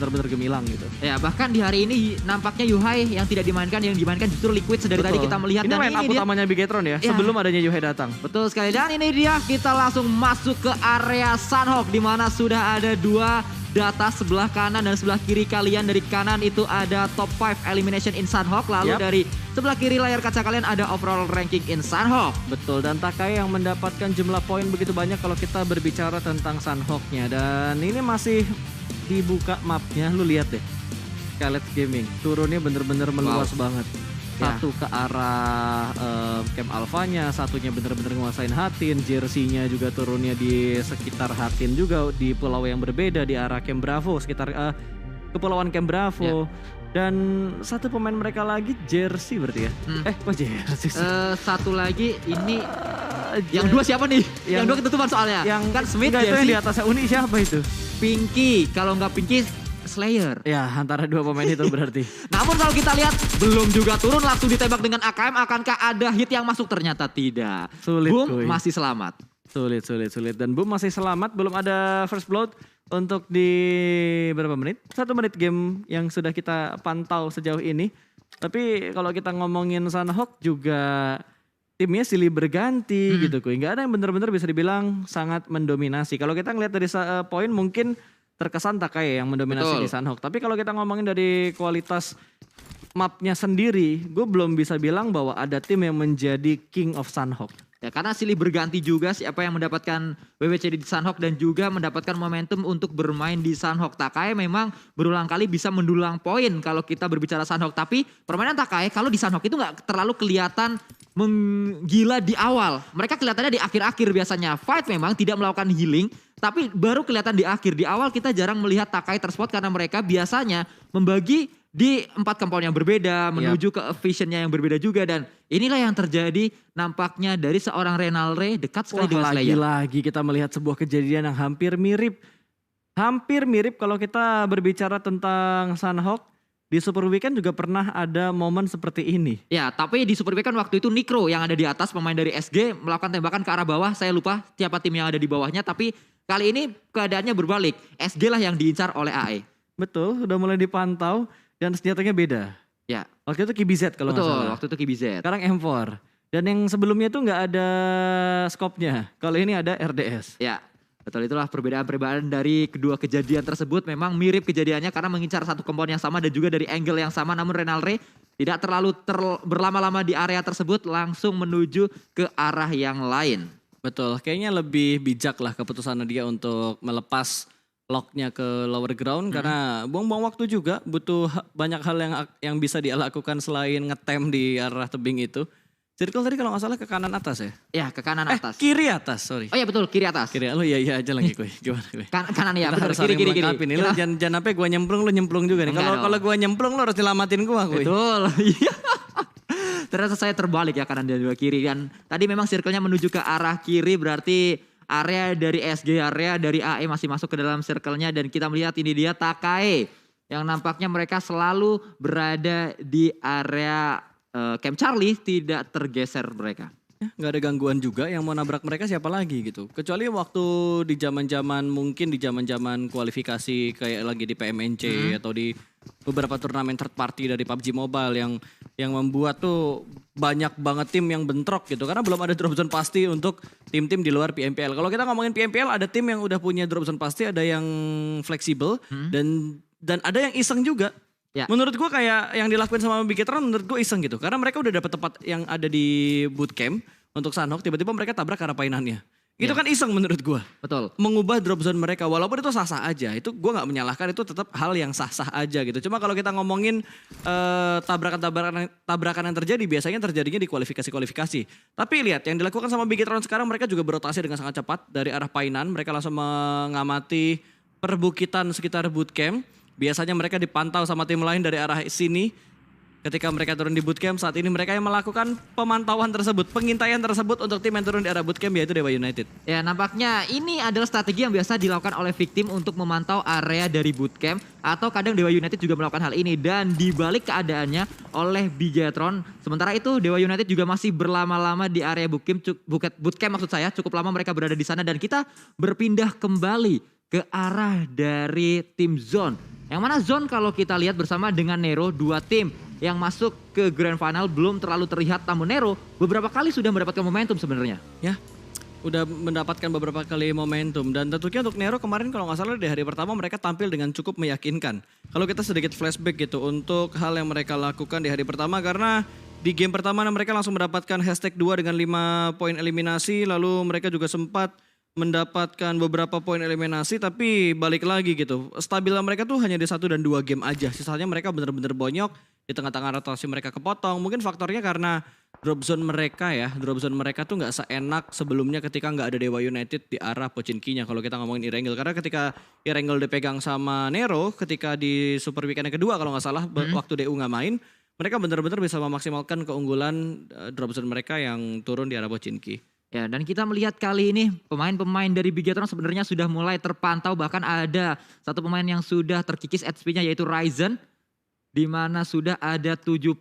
benar-benar gemilang gitu. Ya bahkan di hari ini nampaknya Yuhai yang tidak dimainkan, yang dimainkan justru Liquid dari tadi kita melihat. Ini Dan line up dia utamanya Bigetron ya, sebelum adanya Yuhai datang. Betul sekali, dan ini dia kita langsung masuk ke area Sunhawk di mana sudah ada 2 data sebelah kanan dan sebelah kiri kalian. Dari kanan itu ada top 5 elimination in Sunhawk, lalu dari sebelah kiri layar kaca kalian ada overall ranking in Sunhawk. Betul, dan Takai yang mendapatkan jumlah poin begitu banyak kalau kita berbicara tentang Sunhawk-nya. Dan ini masih dibuka mapnya, lu lihat deh. Scarlet Gaming turunnya bener-bener meluas banget. Satu ke arah camp alfanya, satunya bener-bener nguasain Hatin, jersey-nya juga turunnya di sekitar Hatin juga, di pulau yang berbeda di arah Camp Bravo, sekitar kepulauan Camp Bravo. Dan satu pemain mereka lagi jersey berarti ya? Kok jersey sih? Satu lagi ini yang 2 siapa nih? Yang 2 ketutupan soalnya. Yang kan Smith itu yang di atasnya Uni siapa itu? Pinky, kalau nggak Pinky Slayer. Ya, antara 2 pemain itu berarti. Namun kalau kita lihat belum juga turun, langsung ditembak dengan AKM. Akankah ada hit yang masuk? Ternyata tidak. Sulit, Boom masih selamat. Sulit. Dan Boom masih selamat, belum ada first blood untuk di berapa menit? 1 menit game yang sudah kita pantau sejauh ini. Tapi kalau kita ngomongin Sunhawk juga timnya silih berganti gitu kuy. Gak ada yang benar-benar bisa dibilang sangat mendominasi. Kalau kita ngeliat dari poin mungkin terkesan Takai yang mendominasi di Sunhawk. Tapi kalau kita ngomongin dari kualitas mapnya sendiri, gue belum bisa bilang bahwa ada tim yang menjadi King of Sunhawk. Ya karena silih berganti juga siapa yang mendapatkan WWC di Sunhawk dan juga mendapatkan momentum untuk bermain di Sunhawk. Takai memang berulang kali bisa mendulang poin kalau kita berbicara Sunhawk. Tapi permainan Takai kalau di Sunhawk itu gak terlalu kelihatan menggila di awal. Mereka kelihatannya di akhir-akhir biasanya. Fight memang tidak melakukan healing, tapi baru kelihatan di akhir. Di awal kita jarang melihat Takai terspot karena mereka biasanya membagi di 4 compound yang berbeda, menuju ke visionnya yang berbeda juga. Dan inilah yang terjadi nampaknya dari seorang Renalre dekat sekali dengan Slayer. Lagi-lagi kita melihat sebuah kejadian yang hampir mirip. Hampir mirip kalau kita berbicara tentang Sunhawk. Di Super Weekend juga pernah ada momen seperti ini. Ya, tapi di Super Weekend waktu itu Nikro yang ada di atas, pemain dari SG melakukan tembakan ke arah bawah. Saya lupa siapa tim yang ada di bawahnya, tapi kali ini keadaannya berbalik. SG lah yang diincar oleh AE. Betul, udah mulai dipantau dan senjatanya beda. Ya. Waktu itu KBZ kalau nggak salah. Betul, waktu itu KBZ. Sekarang M4. Dan yang sebelumnya tuh nggak ada scope-nya. Kalau ini ada RDS. Ya. Betul, itulah perbedaan-perbedaan dari kedua kejadian tersebut. Memang mirip kejadiannya karena mengincar satu compound yang sama dan juga dari angle yang sama. Namun Renalre tidak terlalu berlama-lama di area tersebut, langsung menuju ke arah yang lain. Betul, kayaknya lebih bijak lah keputusan dia untuk melepas locknya ke lower ground. Karena buang-buang waktu juga, butuh banyak hal yang bisa dia lakukan selain ngetem di arah tebing itu. Circle tadi kalau nggak salah ke kanan atas ya? Ya, ke kanan atas. Kiri atas, sorry. Oh iya betul, kiri atas. Kiri, lu iya aja lagi gue. Gimana gue? Kanan ya, betul. Kiri. Nih, lu jangan sampai gue nyemplung, lu nyemplung juga nih. Kalau gue nyemplung, lu harus nyelamatin gue. Betul, iya. Ternyata saya terbalik ya, kanan dan juga kiri. Dan tadi memang circle-nya menuju ke arah kiri, berarti area dari SG, area dari AE masih masuk ke dalam circle-nya. Dan kita melihat ini dia Takai, yang nampaknya mereka selalu berada di area Camp Charlie, tidak tergeser mereka. Nggak ada gangguan juga, yang mau nabrak mereka siapa lagi gitu. Kecuali waktu di zaman-zaman mungkin di zaman-zaman kualifikasi kayak lagi di PMNC atau di beberapa turnamen third party dari PUBG Mobile yang membuat tuh banyak banget tim yang bentrok gitu. Karena belum ada drop zone pasti untuk tim-tim di luar PMPL. Kalau kita ngomongin PMPL ada tim yang udah punya drop zone pasti, ada yang fleksibel dan ada yang iseng juga. Ya. Menurut gue kayak yang dilakuin sama Bigetron menurut gue iseng gitu. Karena mereka udah dapet tempat yang ada di bootcamp untuk Sunhawk, tiba-tiba mereka tabrak karena painannya. Itu kan iseng menurut gue. Betul. Mengubah drop zone mereka, walaupun itu sah-sah aja. Itu gue gak menyalahkan, itu tetap hal yang sah-sah aja gitu. Cuma kalau kita ngomongin tabrakan yang terjadi, biasanya terjadinya di kualifikasi-kualifikasi. Tapi lihat, yang dilakukan sama Bigetron sekarang, mereka juga berotasi dengan sangat cepat. Dari arah painan, mereka langsung mengamati perbukitan sekitar bootcamp. Biasanya mereka dipantau sama tim lain dari arah sini. Ketika mereka turun di bootcamp, saat ini mereka yang melakukan pemantauan tersebut, pengintaian tersebut untuk tim yang turun di arah bootcamp, yaitu Dewa United. Ya, nampaknya ini adalah strategi yang biasa dilakukan oleh victim untuk memantau area dari bootcamp, atau kadang Dewa United juga melakukan hal ini. Dan dibalik keadaannya oleh Bigetron, sementara itu Dewa United juga masih berlama-lama di area bootcamp maksud saya, cukup lama mereka berada di sana. Dan kita berpindah kembali ke arah dari tim zone. Yang mana Zone kalau kita lihat bersama dengan Nero, dua tim yang masuk ke Grand Final belum terlalu terlihat, namun Nero beberapa kali sudah mendapatkan momentum sebenarnya. Ya, udah mendapatkan beberapa kali momentum. Dan tentunya untuk Nero kemarin kalau nggak salah di hari pertama mereka tampil dengan cukup meyakinkan. Kalau kita sedikit flashback gitu untuk hal yang mereka lakukan di hari pertama, karena di game pertama mereka langsung mendapatkan hashtag 2 dengan 5 poin eliminasi. Lalu mereka juga sempat mendapatkan beberapa poin eliminasi, tapi balik lagi gitu. Stabilan mereka tuh hanya di 1 dan 2 game aja. Sisanya mereka bener-bener bonyok. Di tengah-tengah rotasi mereka kepotong. Mungkin faktornya karena drop zone mereka ya. Drop zone mereka tuh gak seenak sebelumnya ketika gak ada Dewa United di arah Pochinkinya. Kalau kita ngomongin Erangel. Karena ketika Erangel dipegang sama Nero ketika di Super Weekend yang kedua kalau gak salah. Waktu DU gak main. Mereka benar-benar bisa memaksimalkan keunggulan drop zone mereka yang turun di arah Pochinki. Ya, dan kita melihat kali ini pemain-pemain dari Bigetron sebenarnya sudah mulai terpantau. Bahkan ada satu pemain yang sudah terkikis HP-nya yaitu Ryzen. Di mana sudah ada 75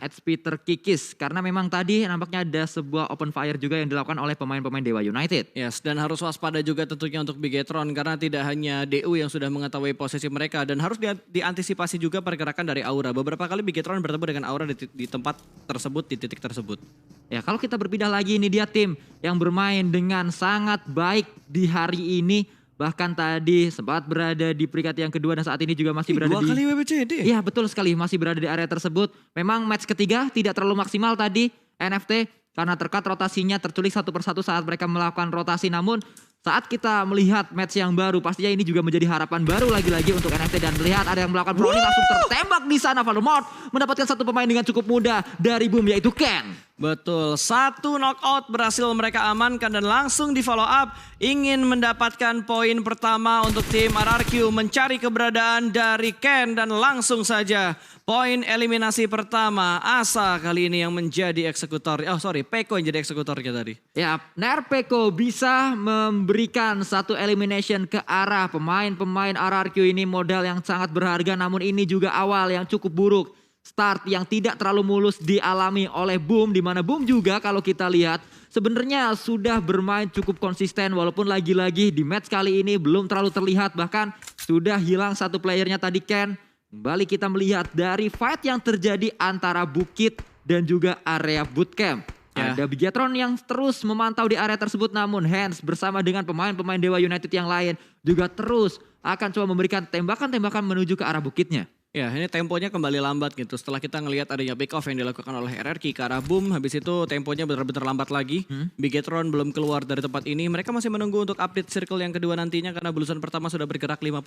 HP terkikis. Karena memang tadi nampaknya ada sebuah open fire juga yang dilakukan oleh pemain-pemain Dewa United. Yes, dan harus waspada juga tentunya untuk Bigetron. Karena tidak hanya DU yang sudah mengetahui posisi mereka. Dan harus diantisipasi juga pergerakan dari Aura. Beberapa kali Bigetron bertemu dengan Aura di tempat tersebut, di titik tersebut. Ya, kalau kita berpindah lagi, ini dia tim yang bermain dengan sangat baik di hari ini. Bahkan tadi sempat berada di peringkat yang kedua dan saat ini juga masih berada dua kali WBCD. Iya, betul sekali, masih berada di area tersebut. Memang match ketiga tidak terlalu maksimal tadi NFT karena terkat rotasinya terculik satu persatu saat mereka melakukan rotasi. Namun saat kita melihat match yang baru, pastinya ini juga menjadi harapan baru lagi-lagi untuk NFT. Dan melihat ada yang melakukan prowling langsung tertembak di sana. Voldemort mendapatkan satu pemain dengan cukup mudah dari Boom, yaitu Ken. Betul, 1 knockout berhasil mereka amankan dan langsung di follow up. Ingin mendapatkan poin pertama untuk tim RRQ, mencari keberadaan dari Ken dan langsung saja poin eliminasi pertama. Asa kali ini yang menjadi eksekutor. Peko yang jadi eksekutornya tadi. Ya, Peko bisa memberikan satu elimination ke arah pemain-pemain RRQ ini. Modal yang sangat berharga, namun ini juga awal yang cukup buruk. Start yang tidak terlalu mulus dialami oleh Boom, di mana Boom juga kalau kita lihat sebenarnya sudah bermain cukup konsisten walaupun lagi-lagi di match kali ini belum terlalu terlihat, bahkan sudah hilang satu playernya tadi Ken. Kembali kita melihat dari fight yang terjadi antara Bukit dan juga area bootcamp. Ya. Ada Bigetron yang terus memantau di area tersebut, namun Hans bersama dengan pemain-pemain Dewa United yang lain juga terus akan coba memberikan tembakan-tembakan menuju ke arah bukitnya. Ya, ini temponya kembali lambat gitu. Setelah kita ngelihat adanya pick off yang dilakukan oleh RRQ ke arah Boom, habis itu temponya benar-benar lambat lagi. Bigetron belum keluar dari tempat ini. Mereka masih menunggu untuk update circle yang kedua nantinya karena bulusan pertama sudah bergerak 50%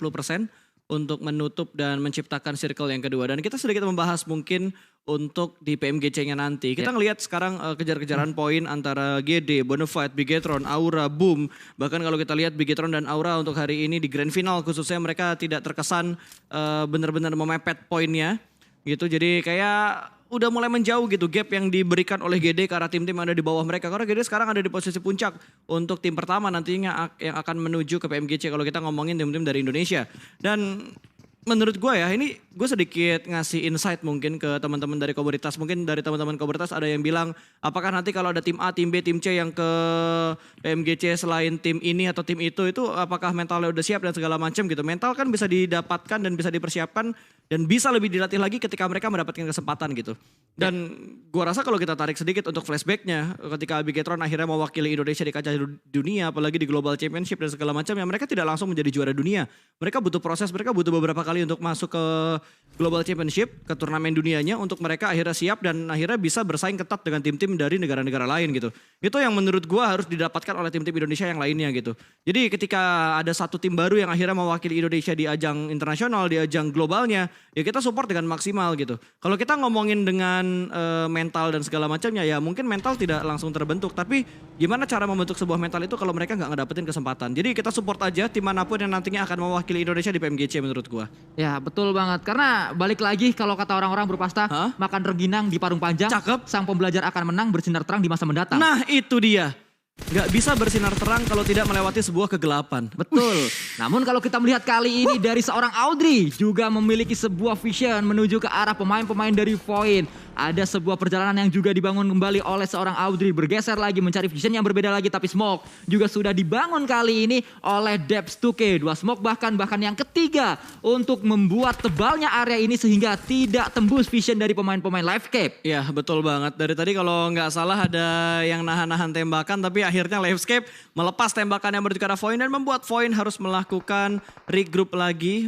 untuk menutup dan menciptakan circle yang kedua. Dan kita sedikit membahas mungkin untuk di PMGC-nya nanti. Kita ngelihat sekarang kejar-kejaran poin antara GD, Bonafide, Bigetron, Aura, Boom. Bahkan kalau kita lihat Bigetron dan Aura untuk hari ini di Grand Final khususnya mereka tidak terkesan benar-benar memepet poinnya gitu. Jadi kayak udah mulai menjauh gitu gap yang diberikan oleh GD ke arah tim-tim yang ada di bawah mereka. Karena GD sekarang ada di posisi puncak untuk tim pertama nantinya yang akan menuju ke PMGC kalau kita ngomongin tim-tim dari Indonesia. Dan menurut gue ya, ini gue sedikit ngasih insight mungkin ke teman-teman dari komunitas. Mungkin dari teman-teman komunitas ada yang bilang, apakah nanti kalau ada tim A, tim B, tim C yang ke PMGC selain tim ini atau tim itu apakah mentalnya udah siap dan segala macam gitu. Mental kan bisa didapatkan dan bisa dipersiapkan dan bisa lebih dilatih lagi ketika mereka mendapatkan kesempatan gitu. Dan gue rasa kalau kita tarik sedikit untuk flashbacknya, ketika Bigetron akhirnya mewakili Indonesia di kancah dunia, apalagi di Global Championship dan segala macam, ya mereka tidak langsung menjadi juara dunia. Mereka butuh proses, mereka butuh beberapa kali untuk masuk ke Global Championship, ke turnamen dunianya, untuk mereka akhirnya siap dan akhirnya bisa bersaing ketat dengan tim-tim dari negara-negara lain gitu. Itu yang menurut gue harus didapatkan oleh tim-tim Indonesia yang lainnya gitu. Jadi ketika ada satu tim baru yang akhirnya mewakili Indonesia di ajang internasional, di ajang globalnya, ya kita support dengan maksimal gitu. Kalau kita ngomongin dengan mental dan segala macamnya, ya mungkin mental tidak langsung terbentuk, tapi gimana cara membentuk sebuah mental itu kalau mereka nggak ngedapetin kesempatan. Jadi kita support aja tim manapun yang nantinya akan mewakili Indonesia di PMGC menurut gua. Ya betul banget, karena balik lagi kalau kata orang-orang berpasta, makan rengginang di parung panjang. Cakep. Sang pembelajar akan menang bersinar terang di masa mendatang. Nah itu dia. Gak bisa bersinar terang kalau tidak melewati sebuah kegelapan. Betul. Namun kalau kita melihat kali ini dari seorang Audrey juga memiliki sebuah vision menuju ke arah pemain-pemain dari Void. Ada sebuah perjalanan yang juga dibangun kembali oleh seorang Audrey. Bergeser lagi mencari vision yang berbeda lagi. Tapi smoke juga sudah dibangun kali ini oleh Debs 2K. 2 smoke bahkan yang ketiga untuk membuat tebalnya area ini sehingga tidak tembus vision dari pemain-pemain Livescape. Ya betul banget. Dari tadi kalau nggak salah ada yang nahan-nahan tembakan. Tapi akhirnya Livescape melepas tembakan yang menuju ke arah Void dan membuat Void harus melakukan regroup lagi.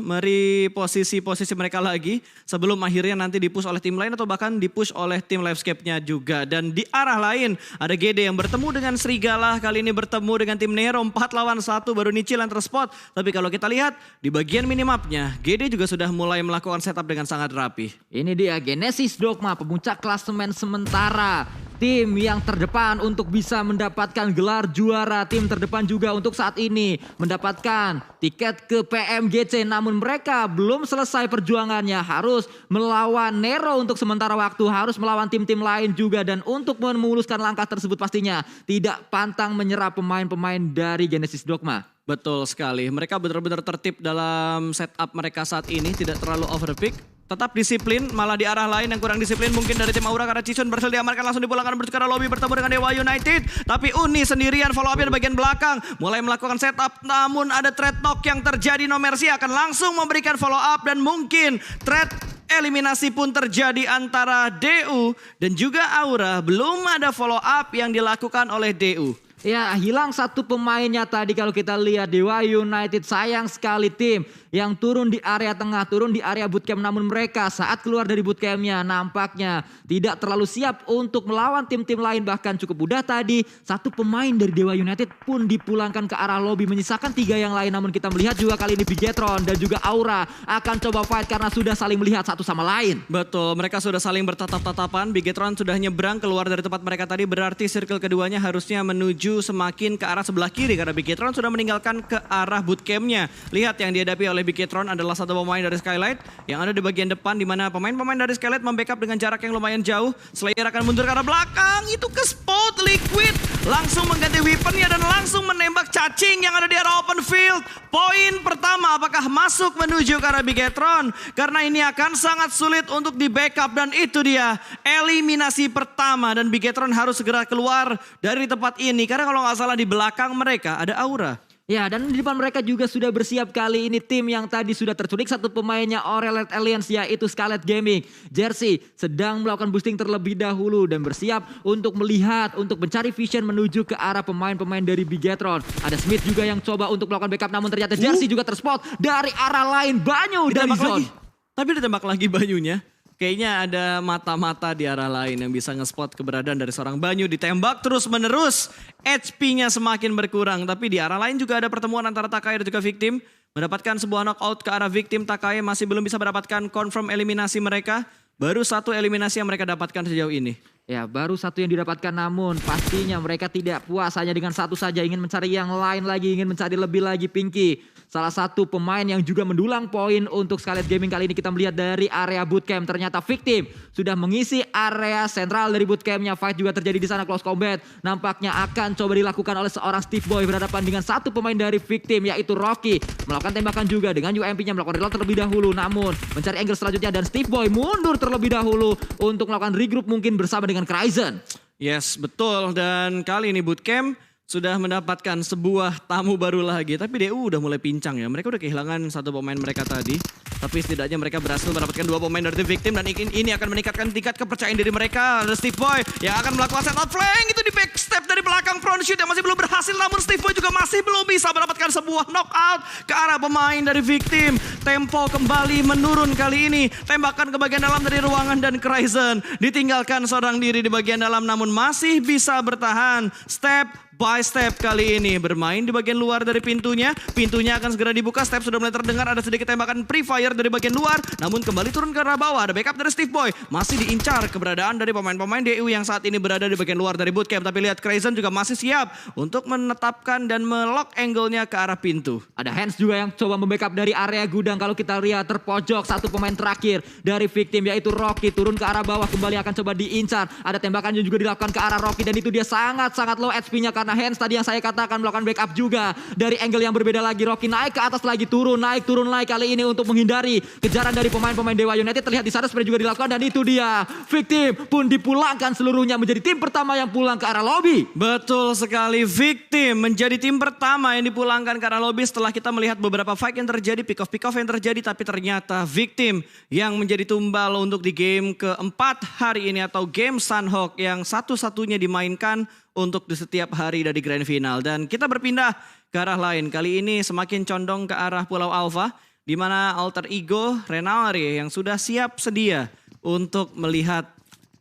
Posisi mereka lagi. Sebelum akhirnya nanti dipush oleh tim lain atau bahkan dipush oleh tim Livescape-nya juga. Dan di arah lain ada GD yang bertemu dengan Serigala. Kali ini bertemu dengan tim Nero 4 lawan 1 baru Nichil yang terspot. Tapi kalau kita lihat di bagian minimapnya GD juga sudah mulai melakukan setup dengan sangat rapi. Ini dia Genesis Dogma, pemuncak klasemen sementara. Tim yang terdepan untuk bisa mendapatkan gelar juara. Tim terdepan juga untuk saat ini mendapatkan tiket ke PMGC. Namun mereka belum selesai perjuangannya. Harus melawan Nero untuk sementara waktu. Harus melawan tim-tim lain juga. Dan untuk memuluskan langkah tersebut pastinya tidak pantang menyerah pemain-pemain dari Genesis Dogma. Betul sekali. Mereka benar-benar tertib dalam setup mereka saat ini. Tidak terlalu overpick. Tetap disiplin, malah di arah lain yang kurang disiplin mungkin dari tim Aura karena Chisun berhasil diamankan langsung dipulangkan menuju ke arah lobby bertemu dengan Dewa United. Tapi Uni sendirian follow up di bagian belakang mulai melakukan setup, namun ada trade knock yang terjadi. No Mercy akan langsung memberikan follow up dan mungkin trade eliminasi pun terjadi antara DU dan juga Aura. Belum ada follow up yang dilakukan oleh DU. Ya, hilang satu pemainnya tadi kalau kita lihat Dewa United. Sayang sekali tim yang turun di area tengah, turun di area bootcamp. Namun mereka saat keluar dari bootcampnya nampaknya tidak terlalu siap untuk melawan tim-tim lain. Bahkan cukup mudah tadi. Satu pemain dari Dewa United pun dipulangkan ke arah lobby. Menyisakan 3 yang lain. Namun kita melihat juga kali ini Bigetron dan juga Aura akan coba fight karena sudah saling melihat satu sama lain. Betul, mereka sudah saling bertatap-tatapan. Bigetron sudah nyebrang keluar dari tempat mereka tadi. Berarti circle keduanya harusnya menuju semakin ke arah sebelah kiri. Karena Bigetron sudah meninggalkan ke arah bootcampnya. Lihat yang dihadapi oleh Bigetron adalah satu pemain dari Skylight yang ada di bagian depan, di mana pemain-pemain dari Skylight membackup dengan jarak yang lumayan jauh. Slayer akan mundur ke arah belakang, itu ke spot Liquid langsung mengganti weaponnya dan langsung menembak cacing yang ada di arah open field. Poin pertama apakah masuk menuju ke arah Bigetron, karena ini akan sangat sulit untuk di backup dan itu dia eliminasi pertama dan Bigetron harus segera keluar dari tempat ini karena kalau nggak salah di belakang mereka ada Aura. Ya, dan di depan mereka juga sudah bersiap kali ini tim yang tadi sudah terculik satu pemainnya Aurelet Alliance, yaitu Scarlet Gaming. Jersey sedang melakukan boosting terlebih dahulu dan bersiap untuk melihat, untuk mencari vision menuju ke arah pemain-pemain dari Bigetron. Ada Smith juga yang coba untuk melakukan backup, namun ternyata Jersey juga terspot dari arah lain. Banyu dari zone. Tapi ditembak lagi Banyunya. Kayaknya ada mata-mata di arah lain yang bisa nge-spot keberadaan dari seorang Banyu. Ditembak terus-menerus, HP-nya semakin berkurang. Tapi di arah lain juga ada pertemuan antara Takai dan juga Victim. Mendapatkan sebuah knockout ke arah Victim. Takai masih belum bisa mendapatkan confirm eliminasi mereka. Baru satu eliminasi yang mereka dapatkan sejauh ini. Ya, baru satu yang didapatkan, namun pastinya mereka tidak puas hanya dengan satu saja. Ingin mencari yang lain lagi, ingin mencari lebih lagi. Pinky, salah satu pemain yang juga mendulang poin untuk Scarlet Gaming kali ini kita melihat dari area bootcamp. Ternyata Victim sudah mengisi area sentral dari bootcampnya. Fight juga terjadi di sana, close combat. Nampaknya akan coba dilakukan oleh seorang Steve Boy berhadapan dengan satu pemain dari Victim, yaitu Rocky. Melakukan tembakan juga dengan UMP-nya, melakukan reload terlebih dahulu. Namun mencari angle selanjutnya dan Steve Boy mundur terlebih dahulu untuk melakukan regroup mungkin bersama dengan Cryzen. Yes, betul. Dan kali ini bootcamp sudah mendapatkan sebuah tamu baru lagi. Tapi DU udah mulai pincang ya. Mereka udah kehilangan satu pemain mereka tadi. Tapi setidaknya mereka berhasil mendapatkan 2 pemain dari tim Victim. Dan ini akan meningkatkan tingkat kepercayaan diri mereka. Ada Steve Boy yang akan melakukan setup flank. Itu di backstep dari belakang front shoot yang masih belum berhasil. Namun Steve Boy juga masih belum bisa mendapatkan sebuah knockout ke arah pemain dari Victim. Tempo kembali menurun kali ini. Tembakan ke bagian dalam dari ruangan dan Cryzen ditinggalkan seorang diri di bagian dalam. Namun masih bisa bertahan. Step by step kali ini bermain di bagian luar dari pintunya. Pintunya akan segera dibuka. Step sudah mulai terdengar. Ada sedikit tembakan pre-fire dari bagian luar. Namun kembali turun ke arah bawah. Ada backup dari Steve Boy. Masih diincar keberadaan dari pemain-pemain DU yang saat ini berada di bagian luar dari bootcamp. Tapi lihat Cryzen juga masih siap untuk menetapkan dan melock angle-nya ke arah pintu. Ada Hands juga yang coba membackup dari area gudang. Kalau kita lihat terpojok satu pemain terakhir dari Victim, yaitu Rocky. Turun ke arah bawah, kembali akan coba diincar. Ada tembakan yang juga dilakukan ke arah Rocky. Dan itu dia sangat-sangat low HP-nya karena karena Hands tadi yang saya katakan melakukan backup juga dari angle yang berbeda lagi. Rocky naik ke atas lagi, turun lagi kali ini untuk menghindari kejaran dari pemain-pemain Dewa United. Terlihat di sana seperti juga dilakukan dan itu dia. Victim pun dipulangkan seluruhnya menjadi tim pertama yang pulang ke arah lobby. Betul sekali, Victim menjadi tim pertama yang dipulangkan ke arah lobby setelah kita melihat beberapa fight yang terjadi, pick off yang terjadi, tapi ternyata Victim yang menjadi tumbal untuk di game keempat hari ini atau game Sunhawk yang satu-satunya dimainkan untuk di setiap hari dari Grand Final. Dan kita berpindah ke arah lain, kali ini semakin condong ke arah Pulau Alpha, di mana alter ego Renalre yang sudah siap sedia untuk melihat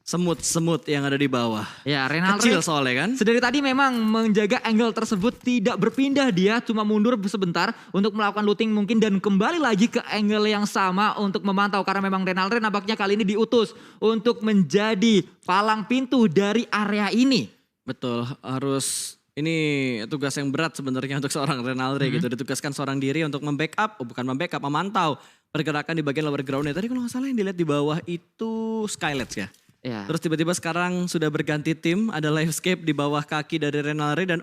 semut-semut yang ada di bawah. Ya, Renalre kecil soalnya kan. sedari tadi memang menjaga angle tersebut, tidak berpindah, dia cuma mundur sebentar untuk melakukan looting mungkin dan kembali lagi ke angle yang sama untuk memantau karena memang Renalre nampaknya kali ini diutus untuk menjadi palang pintu dari area ini. Betul, harus ini tugas yang berat sebenarnya untuk seorang Renalre gitu. Ditugaskan seorang diri untuk memantau pergerakan di bagian lower ground-nya. Tadi kalau nggak salah yang dilihat di bawah itu Skylets ya. Ya. Terus tiba-tiba sekarang sudah berganti tim, ada Livescape di bawah kaki dari Renalre dan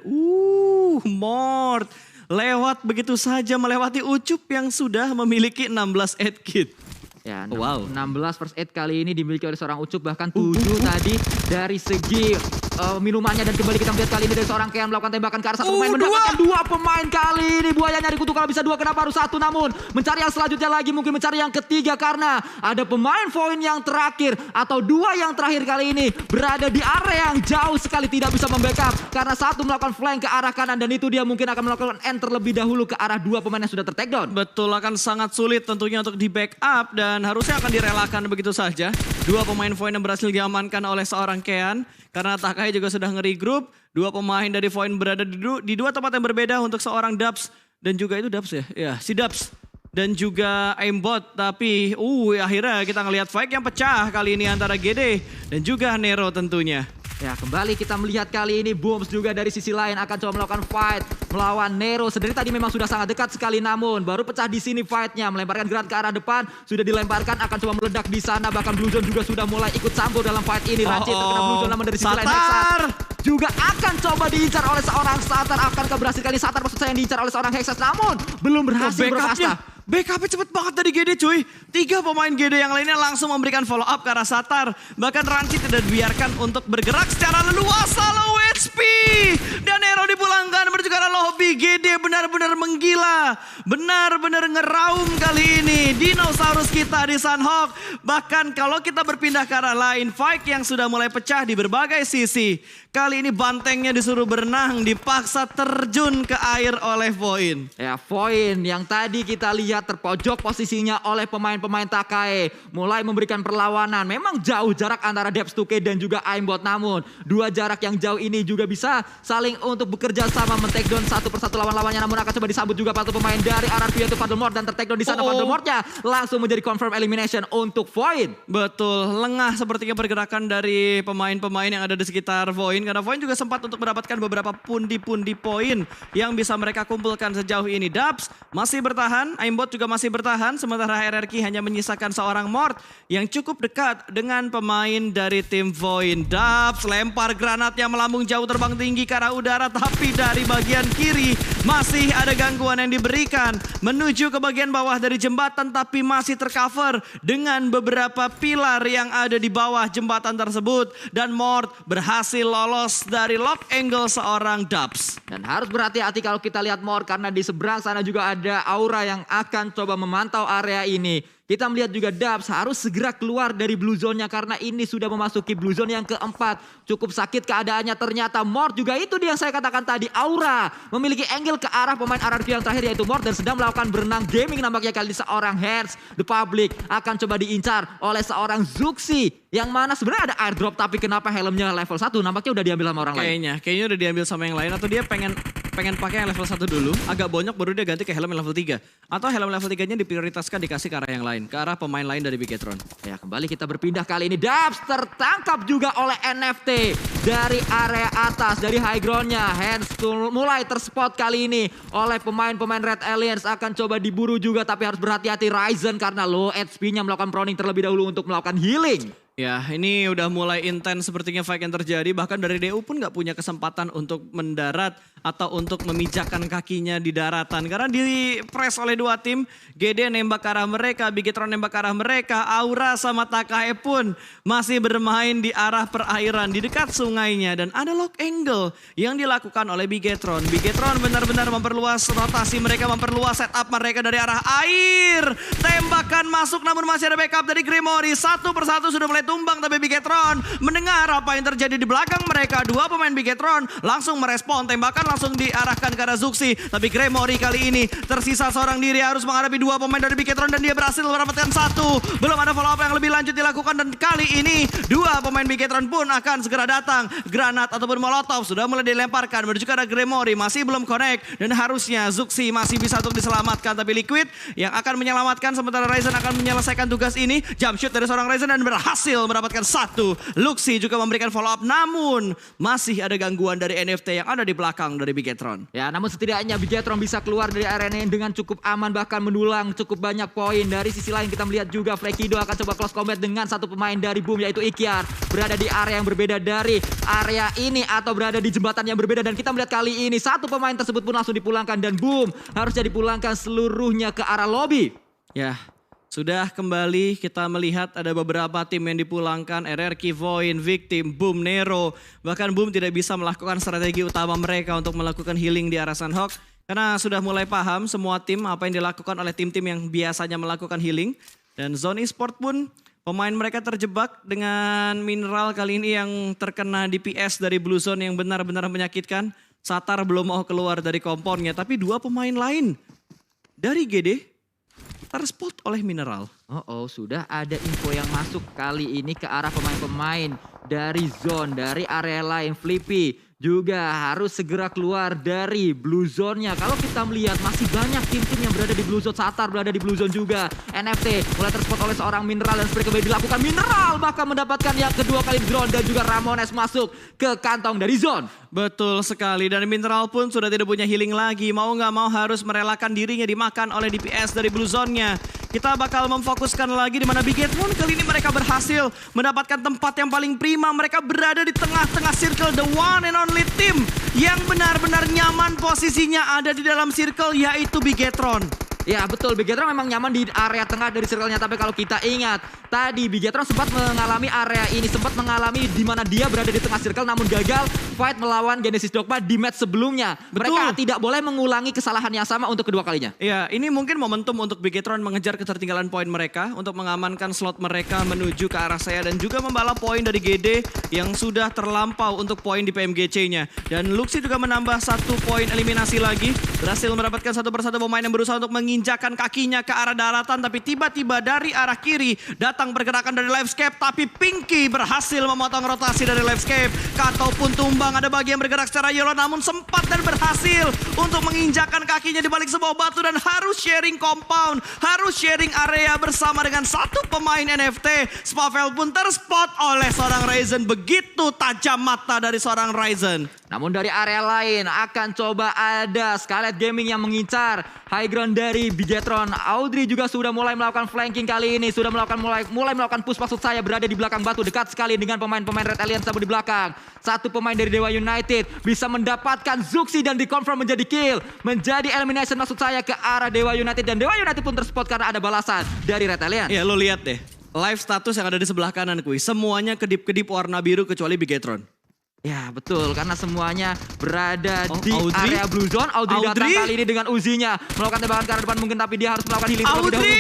Mort lewat begitu saja melewati Ucup yang sudah memiliki 16 aid kit. Ya, Wow. 16 first aid kali ini dimiliki oleh seorang Ucup, bahkan 7 tadi dari segi minumannya. Dan kembali kita melihat kali ini dari seorang Kean melakukan tembakan ke arah satu pemain, mendapatkan 2 pemain kali ini. Buaya nyari kutu kalau bisa 2, kenapa harus 1, namun mencari yang selanjutnya lagi, mungkin mencari yang ketiga karena ada pemain poin yang terakhir atau 2 yang terakhir kali ini berada di area yang jauh sekali, tidak bisa membackup karena satu melakukan flank ke arah kanan dan itu dia mungkin akan melakukan enter lebih dahulu ke arah 2 pemain yang sudah tertakedown. Betul, akan sangat sulit tentunya untuk di backup dan harusnya akan direlakan begitu saja. 2 pemain poin yang berhasil diamankan oleh seorang Kean karena Takai juga sudah ngeri-group. 2 pemain dari poin berada di 2 tempat yang berbeda untuk seorang Dubs dan juga itu Dubs ya. Ya, si Dubs dan juga Aimbot, tapi akhirnya kita ngelihat fight yang pecah kali ini antara GD dan juga Nero tentunya. Ya, kembali kita melihat kali ini Booms juga dari sisi lain akan coba melakukan fight melawan Nero. Sedari tadi memang sudah sangat dekat sekali, namun baru pecah di sini fightnya. Melemparkan granat ke arah depan, sudah dilemparkan akan coba meledak di sana. Bahkan Blue Zone juga sudah mulai ikut campur dalam fight ini. Rancid terkena Blue Zone, namun dari sisi lain Hexas juga akan coba diincar oleh seorang Satar. Akankah berhasil kali Satar maksud saya yang diincar oleh seorang Hexas, namun belum berhasil berkasta. Backupnya cepet banget dari GD cuy. 3 pemain GD yang lainnya langsung memberikan follow up ke arah Satar. Bahkan Rancid tidak dibiarkan untuk bergerak secara leluasa. Low HP. Dan Nero dipulangkan menuju ke arah lobby. GD benar-benar menggila. Benar-benar ngeraum kali ini. Dinosaurus kita di Sunhawk. Bahkan kalau kita berpindah ke arah lain. Fight yang sudah mulai pecah di berbagai sisi. Kali ini bantengnya disuruh berenang. Dipaksa terjun ke air oleh Voin. Ya, Voin yang tadi kita lihat terpojok posisinya oleh pemain-pemain Takai. Mulai memberikan perlawanan. Memang jauh jarak antara Debs 2K dan juga Aimbot. Namun 2 jarak yang jauh ini juga bisa saling untuk bekerja sama men-takedown satu persatu lawan-lawannya. Namun akan coba disambut juga satu pemain dari RRQ yaitu Paddlemort. Dan ter-takedown di sana Paddlemortnya langsung menjadi confirm elimination untuk Voin. Betul, lengah sepertinya pergerakan dari pemain-pemain yang ada di sekitar Voin. Karena Voin juga sempat untuk mendapatkan beberapa pundi-pundi poin yang bisa mereka kumpulkan sejauh ini. Dubs masih bertahan, Aimbot juga masih bertahan. Sementara RRQ hanya menyisakan seorang Mort yang cukup dekat dengan pemain dari tim Voin. Dubs lempar granatnya melambung jauh terbang tinggi ke arah udara. Tapi dari bagian kiri masih ada gangguan yang diberikan. Menuju ke bagian bawah dari jembatan tapi masih tercover dengan beberapa pilar yang ada di bawah jembatan tersebut. Dan Mort berhasil lolos dari lock angle seorang Dubs. Dan harus berhati-hati kalau kita lihat Mort karena di seberang sana juga ada Aura yang akan coba memantau area ini. Kita melihat juga Dubs harus segera keluar dari blue zone-nya karena ini sudah memasuki blue zone yang keempat. Cukup sakit keadaannya ternyata. Mort juga itu dia yang saya katakan tadi. Aura memiliki angle ke arah pemain RRQ yang terakhir yaitu Mort dan sedang melakukan berenang gaming nampaknya kali seorang Hearts. The Public akan coba diincar oleh seorang Zuxi. Yang mana sebenarnya ada airdrop tapi kenapa helmnya level 1 nampaknya udah diambil sama orang lain. Kayaknya udah diambil sama yang lain atau dia pengen pakai yang level 1 dulu, agak bonyok baru dia ganti ke helm yang level 3. Atau helm level 3-nya diprioritaskan dikasih ke arah yang lain, ke arah pemain lain dari Bigetron. Ya, kembali kita berpindah kali ini. Dubs tertangkap juga oleh NFT dari area atas, dari high ground-nya. Hands mulai terspot kali ini oleh pemain-pemain Red Aliens. Akan coba diburu juga tapi harus berhati-hati Ryzen karena low HP-nya melakukan proning terlebih dahulu untuk melakukan healing. Ya, ini udah mulai intens sepertinya fight yang terjadi. Bahkan dari DU pun gak punya kesempatan untuk mendarat atau untuk memijakan kakinya di daratan. Karena di press oleh dua tim, GD nembak ke arah mereka, Bigetron nembak ke arah mereka, Aura sama Takae pun masih bermain di arah perairan, di dekat sungainya. Dan ada lock angle yang dilakukan oleh Bigetron. Bigetron benar-benar memperluas rotasi mereka, memperluas setup mereka dari arah air. Tembakan masuk namun masih ada backup dari Gremory. Satu persatu sudah mulai tumbang, tapi Bigetron mendengar apa yang terjadi di belakang mereka. Dua pemain Bigetron langsung merespon, tembakan langsung diarahkan ke arah Zuxi. Tapi Gremory kali ini tersisa seorang diri, harus menghadapi dua pemain dari Bigetron dan dia berhasil mendapatkan satu. Belum ada follow up yang lebih lanjut dilakukan dan kali ini dua pemain Bigetron pun akan segera datang. Granat ataupun molotov sudah mulai dilemparkan menuju ke arah Gremory, masih belum connect dan harusnya Zuxi masih bisa untuk diselamatkan, tapi Liquid yang akan menyelamatkan sementara Ryzen akan menyelesaikan tugas ini. Jump shoot dari seorang Ryzen dan berhasil mendapatkan satu. Luxi juga memberikan follow up, namun masih ada gangguan dari NFT yang ada di belakang dari Bigetron. Ya, namun setidaknya Bigetron bisa keluar dari arena ini dengan cukup aman, bahkan mendulang cukup banyak poin. Dari sisi lain kita melihat juga Frekido akan coba close combat dengan satu pemain dari Boom, yaitu Ikyar. Berada di area yang berbeda dari area ini atau berada di jembatan yang berbeda. Dan kita melihat kali ini satu pemain tersebut pun langsung dipulangkan dan Boom harusnya dipulangkan seluruhnya ke arah lobby. Ya, sudah kembali kita melihat ada beberapa tim yang dipulangkan. RRQ, Void, Victim, Boom, Nero. Bahkan Boom tidak bisa melakukan strategi utama mereka untuk melakukan healing di arah Sunhawk. Karena sudah mulai paham semua tim apa yang dilakukan oleh tim-tim yang biasanya melakukan healing. Dan Zone Esport pun pemain mereka terjebak dengan mineral kali ini yang terkena DPS dari Blue Zone yang benar-benar menyakitkan. Satar belum mau keluar dari kompornya, tapi dua pemain lain dari GD terspot oleh mineral. Sudah ada info yang masuk kali ini ke arah pemain-pemain dari zone, dari area lain. Flippy juga harus segera keluar dari blue zone-nya. Kalau kita melihat masih banyak tim-tim yang berada di blue zone. Satar berada di blue zone juga. NFT mulai terspot oleh seorang mineral dan seperti kembali dilakukan. Mineral bahkan mendapatkan yang kedua kali drone dan juga Ramones masuk ke kantong dari zone. Betul sekali, dan mineral pun sudah tidak punya healing lagi. Mau nggak mau harus merelakan dirinya dimakan oleh DPS dari blue zone-nya. Kita bakal memfokuskan lagi di mana Bigetron kali ini mereka berhasil mendapatkan tempat yang paling prima. Mereka berada di tengah-tengah circle, the one and only team yang benar-benar nyaman posisinya ada di dalam circle, yaitu Bigetron. Ya betul, Bigetron memang nyaman di area tengah dari circle-nya. Tapi kalau kita ingat, tadi Bigetron sempat mengalami area ini, sempat mengalami di mana dia berada di tengah circle namun gagal fight melawan Genesis Dogma di match sebelumnya. Betul. Mereka tidak boleh mengulangi kesalahan yang sama untuk kedua kalinya. Ya, ini mungkin momentum untuk Bigetron mengejar ketertinggalan poin mereka untuk mengamankan slot mereka menuju ke arah saya dan juga membalap poin dari GD yang sudah terlampau untuk poin di PMGC-nya. Dan Luxi juga menambah satu poin eliminasi lagi, berhasil mendapatkan satu persatu pemain yang berusaha untuk menginjakan kakinya ke arah daratan, tapi tiba-tiba dari arah kiri datang pergerakan dari Livescape, tapi Pinky berhasil memotong rotasi dari Livescape. Ataupun tumbang, ada bagian bergerak secara yellow namun sempat dan berhasil untuk menginjakan kakinya di balik sebuah batu dan harus sharing compound, harus sharing area bersama dengan satu pemain NFT. Spavel pun terspot oleh seorang Ryzen, begitu tajam mata dari seorang Ryzen. Namun dari area lain akan coba ada Scarlet Gaming yang mengincar high ground dari Bigetron. Audrey juga sudah mulai melakukan flanking kali ini, sudah mulai melakukan push, maksud saya berada di belakang batu dekat sekali dengan pemain-pemain Red Alliance di belakang. Satu pemain dari Dewa United bisa mendapatkan Zuxi dan dikonfirm menjadi kill, menjadi elimination maksud saya ke arah Dewa United, dan Dewa United pun terspot karena ada balasan dari Red Alliance. Ya lo lihat deh, live status yang ada di sebelah kanan kuy, semuanya kedip-kedip warna biru kecuali Bigetron. Ya betul, karena semuanya berada di Audrey? area blue zone. Audrey datang kali ini dengan Uzinya, melakukan tembakan ke arah depan mungkin, tapi dia harus melakukan healing terlebih dahulu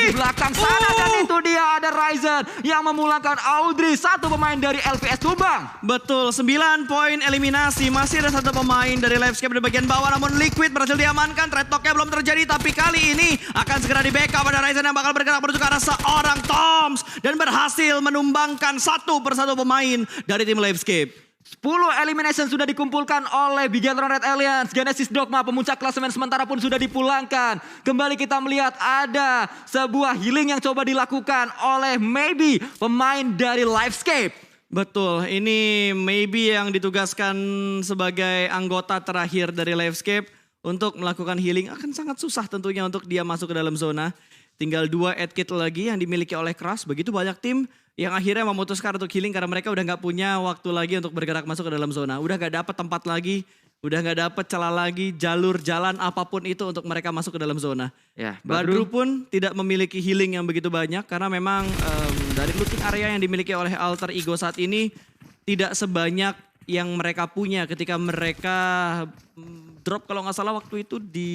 di belakang sana. Dan itu dia ada Ryzen yang memulangkan Audrey, satu pemain dari LPS tumbang. Betul, 9 poin eliminasi. Masih ada satu pemain dari Livescape di bagian bawah, namun Liquid berhasil diamankan. Trade talk-nya belum terjadi, tapi kali ini akan segera di backup pada Ryzen yang bakal bergerak menuju ke arah seorang Toms dan berhasil menumbangkan satu persatu pemain dari tim Livescape. 10 elimination sudah dikumpulkan oleh Bigetron Red Alliance. Genesis Dogma pemuncak klasemen sementara pun sudah dipulangkan. Kembali kita melihat ada sebuah healing yang coba dilakukan oleh Maybe, pemain dari Livescape. Betul, ini Maybe yang ditugaskan sebagai anggota terakhir dari Livescape untuk melakukan healing. Akan sangat susah tentunya untuk dia masuk ke dalam zona. tinggal 2 add kit lagi yang dimiliki oleh Crush. Begitu banyak tim yang akhirnya memutuskan untuk healing karena mereka udah nggak punya waktu lagi untuk bergerak masuk ke dalam zona. Udah nggak dapat tempat lagi, udah nggak dapat celah lagi, jalur, jalan apapun itu untuk mereka masuk ke dalam zona. Ya, Badru pun tidak memiliki healing yang begitu banyak karena memang dari looting area yang dimiliki oleh Alter Ego saat ini tidak sebanyak yang mereka punya ketika mereka drop kalau nggak salah waktu itu di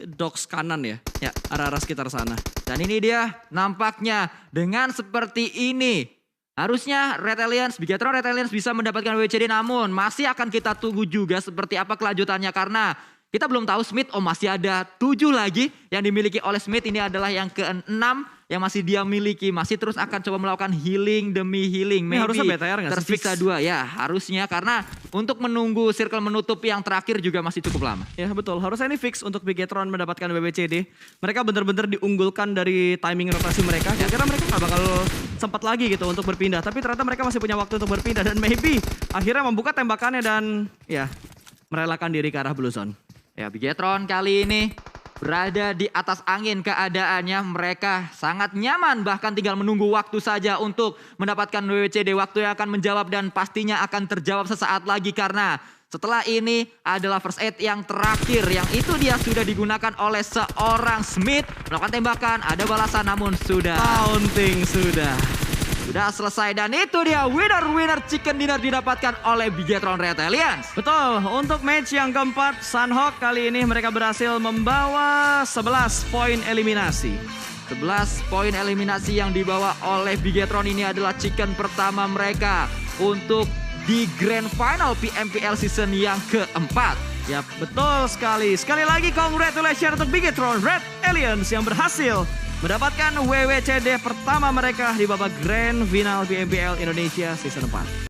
docks kanan ya. Ya, arah-arah sekitar sana. Dan ini dia nampaknya dengan seperti ini. Harusnya Red Aliens, Bigetron Red Aliens bisa mendapatkan WWCD, namun masih akan kita tunggu juga seperti apa kelanjutannya karena kita belum tahu Smith. Masih ada 7 lagi yang dimiliki oleh Smith. Ini adalah yang ke-6 yang masih dia miliki. Masih terus akan coba melakukan healing demi healing. Ini harusnya BTR nggak sih? Tersisa 2 ya harusnya karena untuk menunggu circle menutup yang terakhir juga masih cukup lama. Ya betul, harusnya ini fix untuk Bigetron mendapatkan WWCD. Mereka benar-benar diunggulkan dari timing rotasi mereka. Kira-kira mereka nggak bakal sempat lagi gitu untuk berpindah. Tapi ternyata mereka masih punya waktu untuk berpindah dan maybe akhirnya membuka tembakannya dan ya merelakan diri ke arah Blue Zone. Ya, Bigetron kali ini berada di atas angin keadaannya. Mereka sangat nyaman, bahkan tinggal menunggu waktu saja untuk mendapatkan WWCD. Waktu yang akan menjawab dan pastinya akan terjawab sesaat lagi karena setelah ini adalah first aid yang terakhir. Yang itu dia sudah digunakan oleh seorang Smith. Melakukan tembakan, ada balasan namun sudah. Counting sudah Selesai dan itu dia winner chicken dinner didapatkan oleh Bigetron Red Aliens. Betul, untuk match yang keempat Sunhawk kali ini mereka berhasil membawa 11 poin eliminasi. 11 poin eliminasi yang dibawa oleh Bigetron ini adalah chicken pertama mereka untuk di Grand Final PMPL season yang keempat. Yap, betul sekali. Sekali lagi congratulations untuk Bigetron Red Aliens yang berhasil mendapatkan WWCD pertama mereka di babak Grand Final PMPL Indonesia season 4.